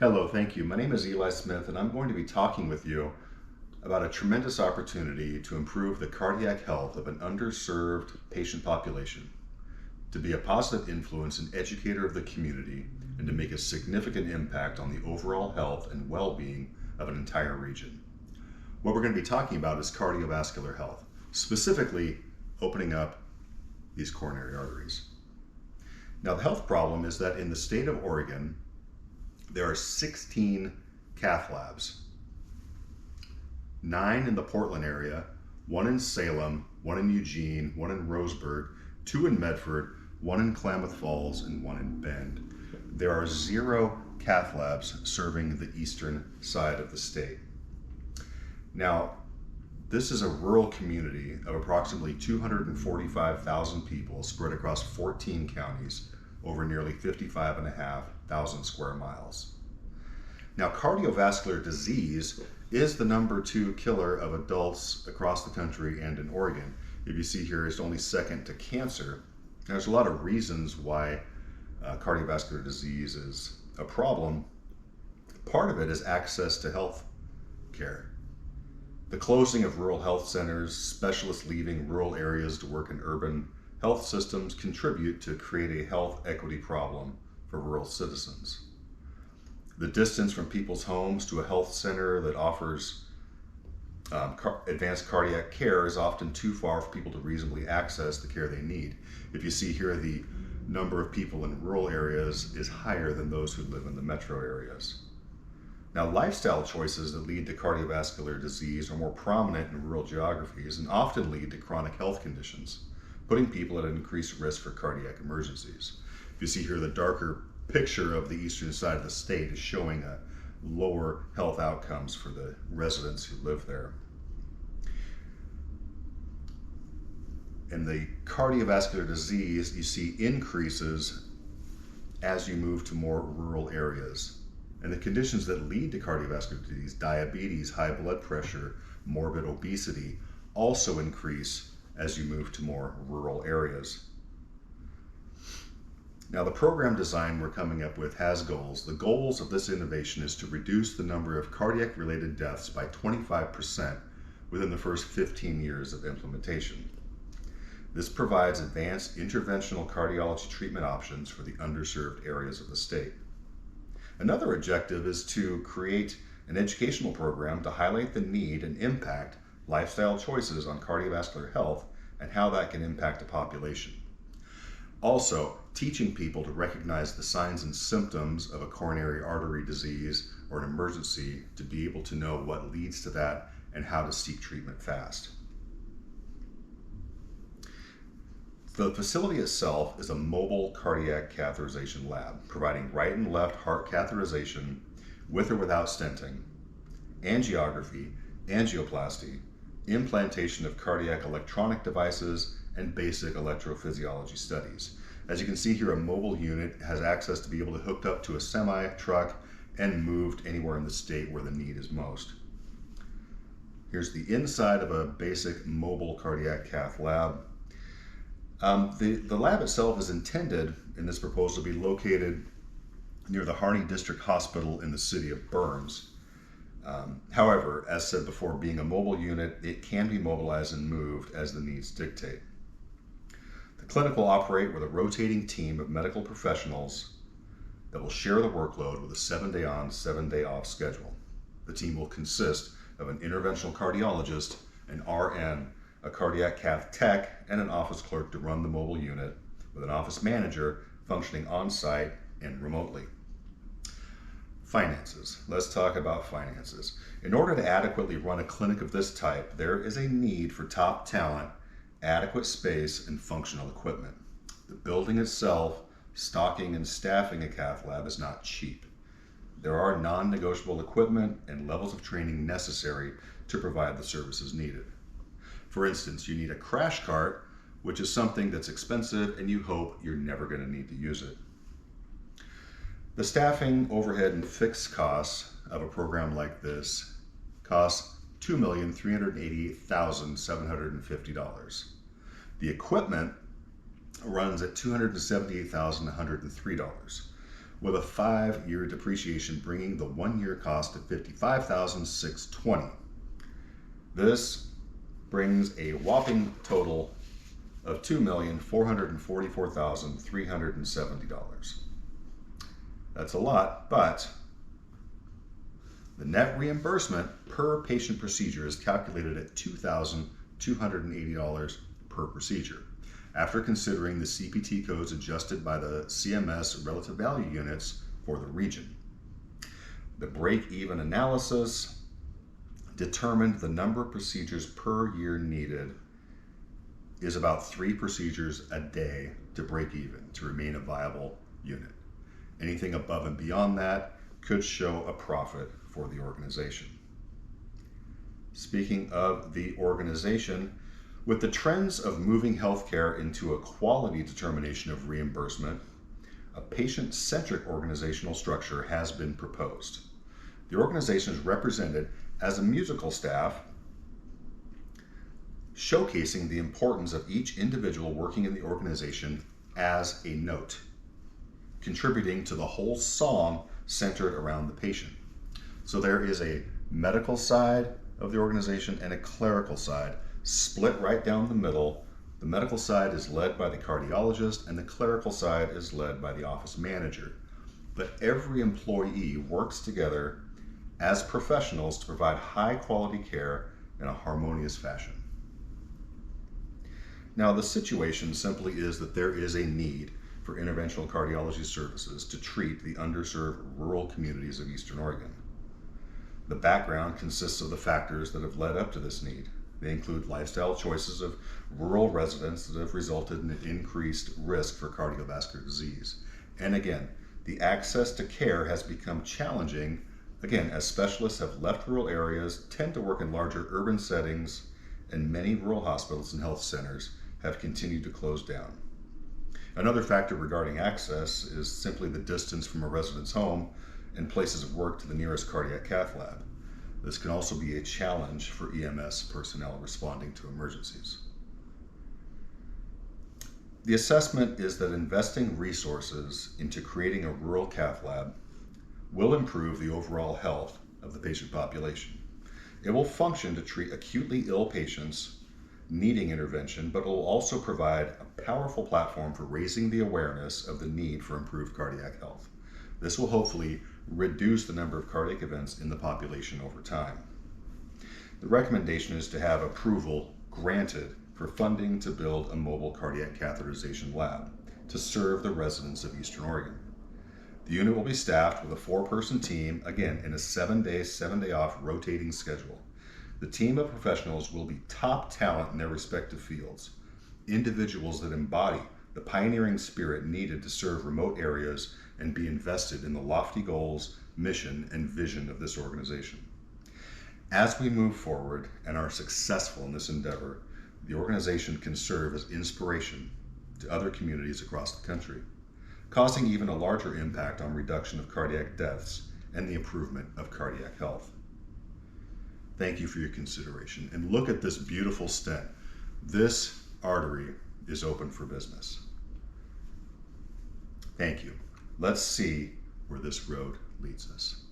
Hello, thank you. My name is Eli Smith, and I'm going to be talking with you about a tremendous opportunity to improve the cardiac health of an underserved patient population, to be a positive influence and educator of the community, and to make a significant impact on the overall health and well being of an entire region. What we're going to be talking about is cardiovascular health, specifically opening up these coronary arteries. Now, the health problem is that in the state of Oregon, there are 16 cath labs, 9 in the Portland area, 1 in Salem, 1 in Eugene, 1 in Roseburg, 2 in Medford, 1 in Klamath Falls, and 1 in Bend. There are 0 cath labs serving the eastern side of the state. Now, this is a rural community of approximately 245,000 people spread across 14 counties over nearly 55,500 square miles. Now, cardiovascular disease is the number 2 killer of adults across the country and in Oregon. If you see here, it's only second to cancer. There's a lot of reasons why cardiovascular disease is a problem. Part of it is access to health care. The closing of rural health centers, specialists leaving rural areas to work in urban health systems contribute to create a health equity problem for rural citizens. The distance from people's homes to a health center that offers advanced cardiac care is often too far for people to reasonably access the care they need. If you see here, the number of people in rural areas is higher than those who live in the metro areas. Now, lifestyle choices that lead to cardiovascular disease are more prominent in rural geographies and often lead to chronic health conditions, putting people at an increased risk for cardiac emergencies. If you see here, the darker picture of the eastern side of the state is showing lower health outcomes for the residents who live there. In the cardiovascular disease, you see increases as you move to more rural areas. And the conditions that lead to cardiovascular disease, diabetes, high blood pressure, morbid obesity, also increase as you move to more rural areas. Now, the program design we're coming up with has goals. The goals of this innovation is to reduce the number of cardiac-related deaths by 25% within the first 15 years of implementation. This provides advanced interventional cardiology treatment options for the underserved areas of the state. Another objective is to create an educational program to highlight the need and impact lifestyle choices on cardiovascular health and how that can impact the population. Also, teaching people to recognize the signs and symptoms of a coronary artery disease or an emergency to be able to know what leads to that and how to seek treatment fast. The facility itself is a mobile cardiac catheterization lab, providing right and left heart catheterization with or without stenting, angiography, angioplasty, implantation of cardiac electronic devices, and basic electrophysiology studies. As you can see here, a mobile unit has access to be able to hook up to a semi truck and moved anywhere in the state where the need is most. Here's the inside of a basic mobile cardiac cath lab. The lab itself is intended in this proposal to be located near the Harney District Hospital in the city of Burns. However, as said before, being a mobile unit, it can be mobilized and moved as the needs dictate. The clinic will operate with a rotating team of medical professionals that will share the workload with a 7-day on, 7-day off schedule. The team will consist of an interventional cardiologist, an RN, a cardiac cath tech, and an office clerk to run the mobile unit, with an office manager functioning on-site and remotely. Finances. Let's talk about finances. In order to adequately run a clinic of this type, there is a need for top talent, adequate space, and functional equipment. The building itself, stocking and staffing a cath lab is not cheap. There are non-negotiable equipment and levels of training necessary to provide the services needed. For instance, you need a crash cart, which is something that's expensive and you hope you're never going to need to use it. The staffing, overhead, and fixed costs of a program like this costs $2,388,750. The equipment runs at $278,103. with a 5-year depreciation bringing the 1-year cost to $55,620. This brings a whopping total of $2,444,370. That's a lot, but the net reimbursement per patient procedure is calculated at $2,280 per procedure, after considering the CPT codes adjusted by the CMS relative value units for the region. The break-even analysis determined the number of procedures per year needed is about 3 procedures a day to break even to remain a viable unit. Anything above and beyond that could show a profit for the organization. Speaking of the organization, with the trends of moving healthcare into a quality determination of reimbursement, a patient-centric organizational structure has been proposed. The organization is represented as a musical staff, showcasing the importance of each individual working in the organization as a note, contributing to the whole song centered around the patient. So there is a medical side of the organization and a clerical side, split right down the middle. The medical side is led by the cardiologist and the clerical side is led by the office manager. But every employee works together as professionals to provide high quality care in a harmonious fashion. Now, the situation simply is that there is a need for interventional cardiology services to treat the underserved rural communities of Eastern Oregon. The background consists of the factors that have led up to this need. They include lifestyle choices of rural residents that have resulted in an increased risk for cardiovascular disease. And again, the access to care has become challenging, again, as specialists have left rural areas, tend to work in larger urban settings, and many rural hospitals and health centers have continued to close down. Another factor regarding access is simply the distance from a resident's home and places of work to the nearest cardiac cath lab. This can also be a challenge for EMS personnel responding to emergencies. The assessment is that investing resources into creating a rural cath lab will improve the overall health of the patient population. It will function to treat acutely ill patients needing intervention, but it will also provide a powerful platform for raising the awareness of the need for improved cardiac health. This will hopefully reduce the number of cardiac events in the population over time. The recommendation is to have approval granted for funding to build a mobile cardiac catheterization lab to serve the residents of Eastern Oregon. The unit will be staffed with a 4-person team, again, in a 7-day, 7-day off rotating schedule. The team of professionals will be top talent in their respective fields, individuals that embody the pioneering spirit needed to serve remote areas and be invested in the lofty goals, mission, and vision of this organization. As we move forward and are successful in this endeavor, the organization can serve as inspiration to other communities across the country, causing even a larger impact on reduction of cardiac deaths and the improvement of cardiac health. Thank you for your consideration. And look at this beautiful stent. This artery is open for business. Thank you. Let's see where this road leads us.